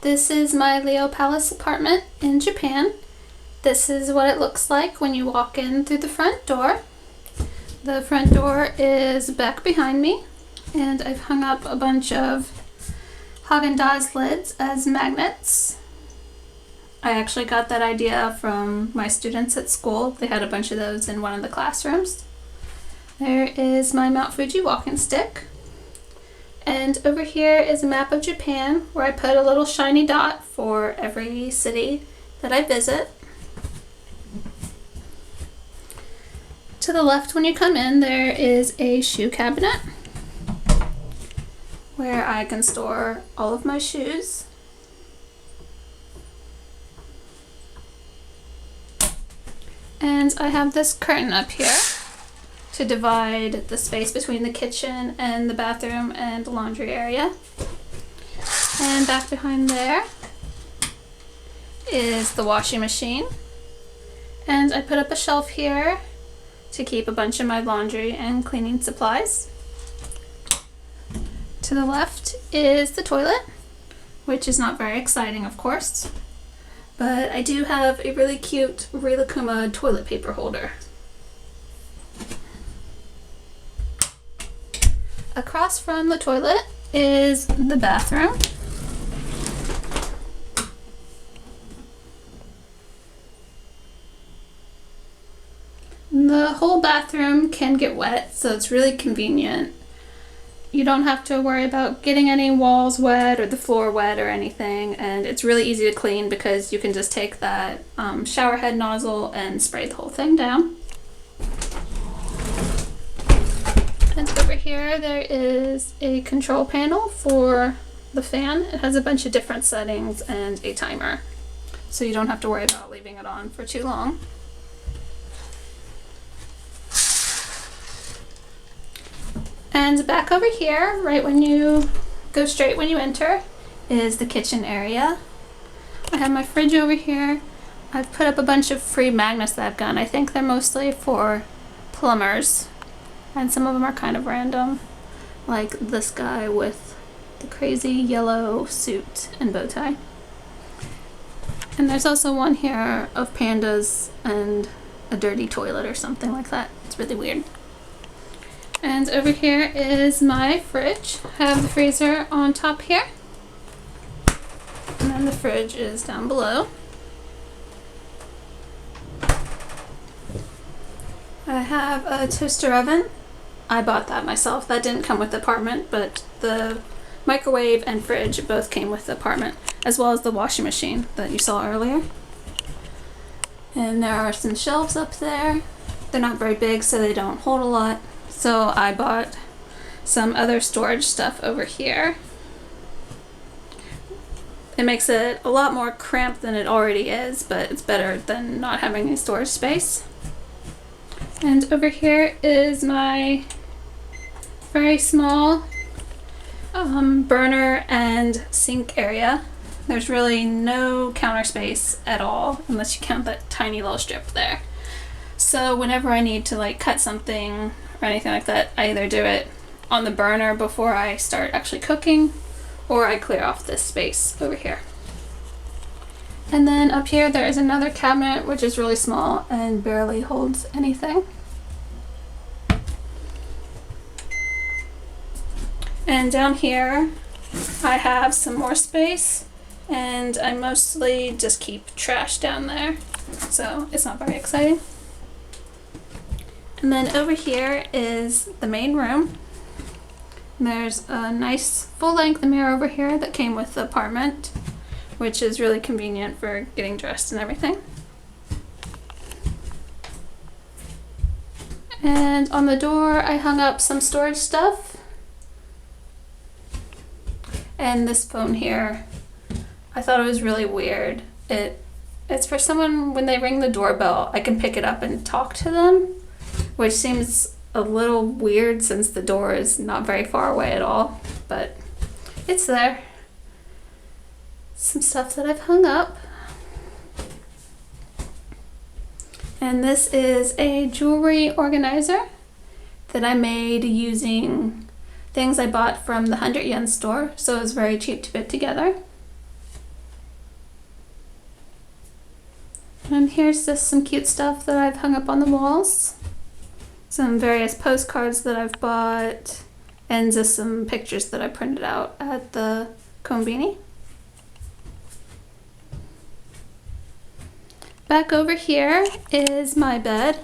This is my Leopalace apartment in Japan. This is what it looks like when you walk in through the front door. The front door is back behind me, and I've hung up a bunch of Haagen-Dazs lids as magnets. I actually got that idea from my students at school. They had a bunch of those in one of the classrooms. There is my Mount Fuji walking stick. And over here is a map of Japan where I put a little shiny dot for every city that I visit. To the left when you come in, there is a shoe cabinet where I can store all of my shoes. And I have this curtain up here to divide the space between the kitchen and the bathroom and the laundry area. And back behind there is the washing machine. And I put up a shelf here to keep a bunch of my laundry and cleaning supplies. To the left is the toilet, which is not very exciting, of course. But I do have a really cute Rilakkuma toilet paper holder. Across from the toilet is the bathroom. The whole bathroom can get wet, so it's really convenient. You don't have to worry about getting any walls wet or the floor wet or anything, and it's really easy to clean because you can just take that shower head nozzle and spray the whole thing down. And over here there is a control panel for the fan. It has a bunch of different settings and a timer, so you don't have to worry about leaving it on for too long. And back over here, right when you go straight when you enter, is the kitchen area. I have my fridge over here. I've put up a bunch of free magnets that I've gotten. I think they're mostly for plumbers, and some of them are kind of random, like this guy with the crazy yellow suit and bow tie. And there's also one here of pandas and a dirty toilet or something like that. It's really weird. And over here is my fridge. I have the freezer on top here. And then the fridge is down below. I have a toaster oven. I bought that myself. That didn't come with the apartment, but the microwave and fridge both came with the apartment, as well as the washing machine that you saw earlier. And there are some shelves up there. They're not very big, so they don't hold a lot. So I bought some other storage stuff over here. It makes it a lot more cramped than it already is, but it's better than not having any storage space. And over here is my very small burner and sink area. There's really no counter space at all, unless you count that tiny little strip there. So whenever I need to cut something or anything like that, I either do it on the burner before I start actually cooking, or I clear off this space over here. And then up here there is another cabinet which is really small and barely holds anything. And down here I have some more space, and I mostly just keep trash down there, so it's not very exciting. And then over here is the main room. There's a nice full-length mirror over here that came with the apartment, which is really convenient for getting dressed and everything. And on the door I hung up some storage stuff. And this phone here, I thought it was really weird. It's for someone when they ring the doorbell, I can pick it up and talk to them, which seems a little weird since the door is not very far away at all, but it's there. Some stuff that I've hung up. And this is a jewelry organizer that I made using things I bought from the 100 yen store, so it was very cheap to put together. And here's just some cute stuff that I've hung up on the walls. Some various postcards that I've bought, and just some pictures that I printed out at the Combini. Back over here is my bed,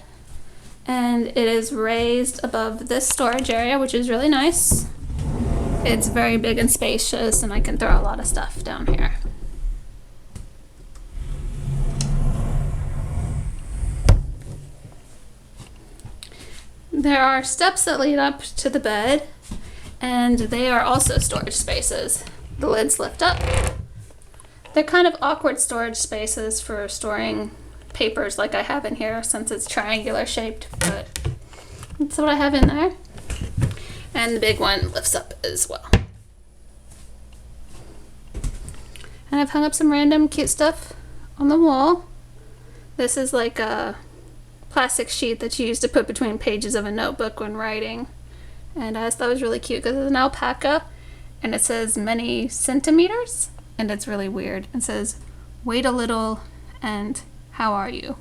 and it is raised above this storage area, which is really nice. It's very big and spacious, and I can throw a lot of stuff down here. There are steps that lead up to the bed, and they are also storage spaces. The lids lift up. They're kind of awkward storage spaces for storing papers like I have in here, since it's triangular shaped, but that's what I have in there. And the big one lifts up as well. And I've hung up some random cute stuff on the wall. This is like a plastic sheet that you use to put between pages of a notebook when writing. And I just thought it was really cute because it's an alpaca, and it says many centimeters, and it's really weird. It says, "Wait a little," and "How are you?"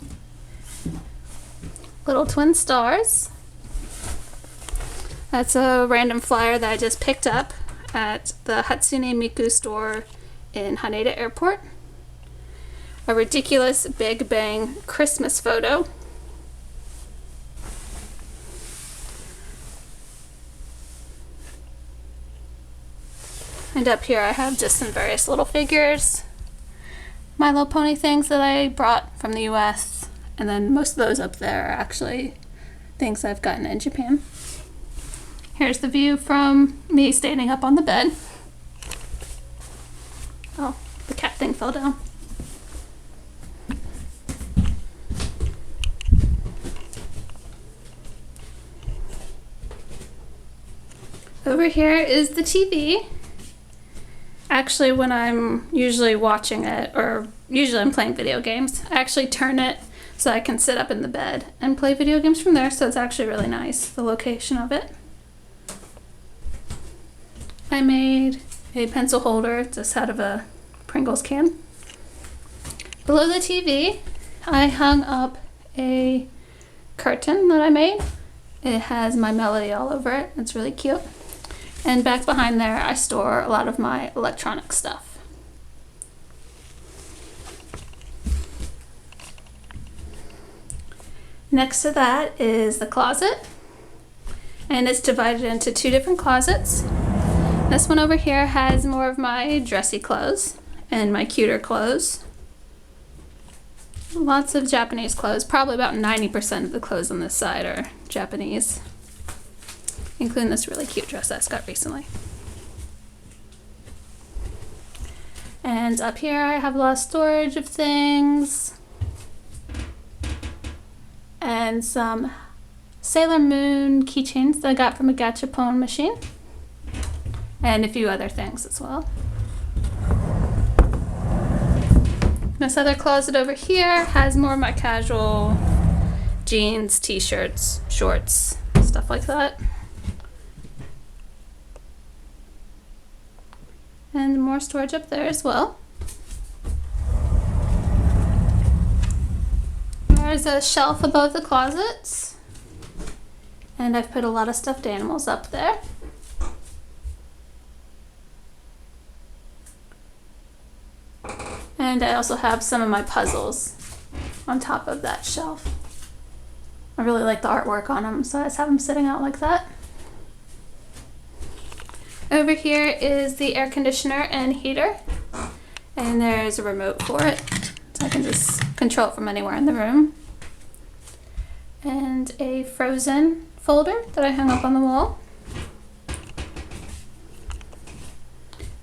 Little twin stars. That's a random flyer that I just picked up at the Hatsune Miku store in Haneda Airport. A ridiculous Big Bang Christmas photo. And up here I have just some various little figures. My Little Pony things that I brought from the US. And then most of those up there are actually things I've gotten in Japan. Here's the view from me standing up on the bed. Oh, the cat thing fell down. Over here is the TV. Actually, when I'm usually watching it, or usually I'm playing video games, I actually turn it so I can sit up in the bed and play video games from there, so it's actually really nice, the location of it. I made a pencil holder just out of a Pringles can. Below the TV, I hung up a curtain that I made. It has my melody all over it. It's really cute. And back behind there, I store a lot of my electronic stuff. Next to that is the closet, and it's divided into two different closets. This one over here has more of my dressy clothes and my cuter clothes. Lots of Japanese clothes. Probably about 90% of the clothes on this side are Japanese, including this really cute dress I just got recently. And up here I have a lot of storage of things and some Sailor Moon keychains that I got from a gachapon machine, and a few other things as well. This other closet over here has more of my casual jeans, t-shirts, shorts, stuff like that. And more storage up there as well. There's a shelf above the closets, and I've put a lot of stuffed animals up there. And I also have some of my puzzles on top of that shelf. I really like the artwork on them, so I just have them sitting out like that. Over here is the air conditioner and heater, and there's a remote for it, so I can just control it from anywhere in the room. And a Frozen folder that I hung up on the wall.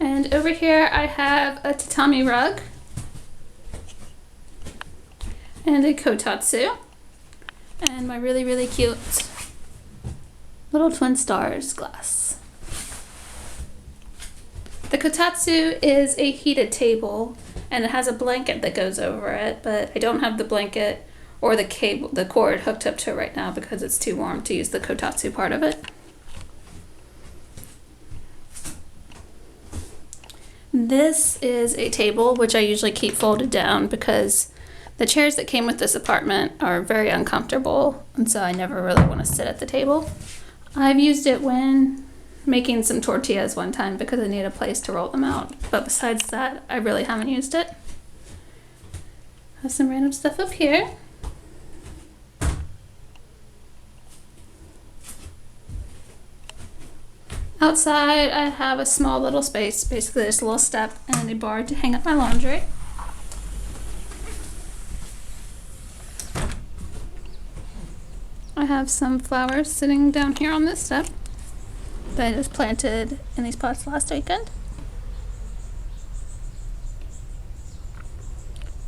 And over here I have a tatami rug and a kotatsu, and my really, really cute little twin stars glass. The kotatsu is a heated table, and it has a blanket that goes over it, but I don't have the blanket or the cord hooked up to it right now because it's too warm to use the kotatsu part of it. This is a table which I usually keep folded down because The chairs that came with this apartment are very uncomfortable, and so I never really want to sit at the table. I've used it when making some tortillas one time because I need a place to roll them out, but besides that, I really haven't used it. Have some random stuff up here. Outside, I have a small little space, basically just a little step and a bar to hang up my laundry. I have some flowers sitting down here on this step that I just planted in these pots last weekend.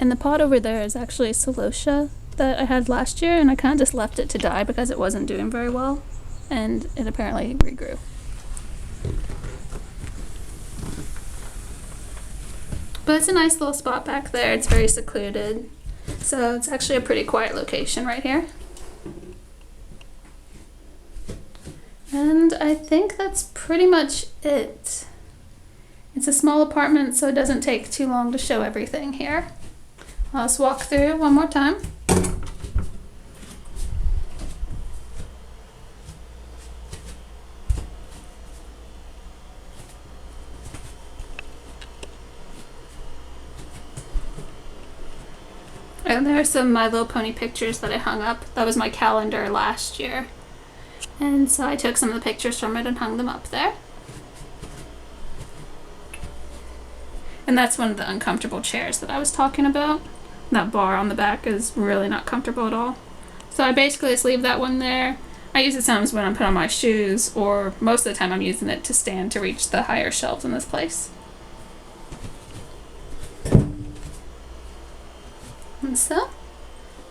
And the pot over there is actually a celosia that I had last year, and I kind of just left it to die because it wasn't doing very well, and it apparently regrew. But it's a nice little spot back there. It's very secluded, so it's actually a pretty quiet location right here. And I think that's pretty much it. It's a small apartment, so it doesn't take too long to show everything here. I'll just walk through one more time. And there are some My Little Pony pictures that I hung up. That was my calendar last year. And so I took some of the pictures from it and hung them up there. And that's one of the uncomfortable chairs that I was talking about. That bar on the back is really not comfortable at all. So I basically just leave that one there. I use it sometimes when I'm putting on my shoes, or most of the time I'm using it to stand to reach the higher shelves in this place. And so,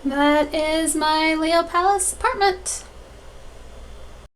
that is my Leopalace apartment.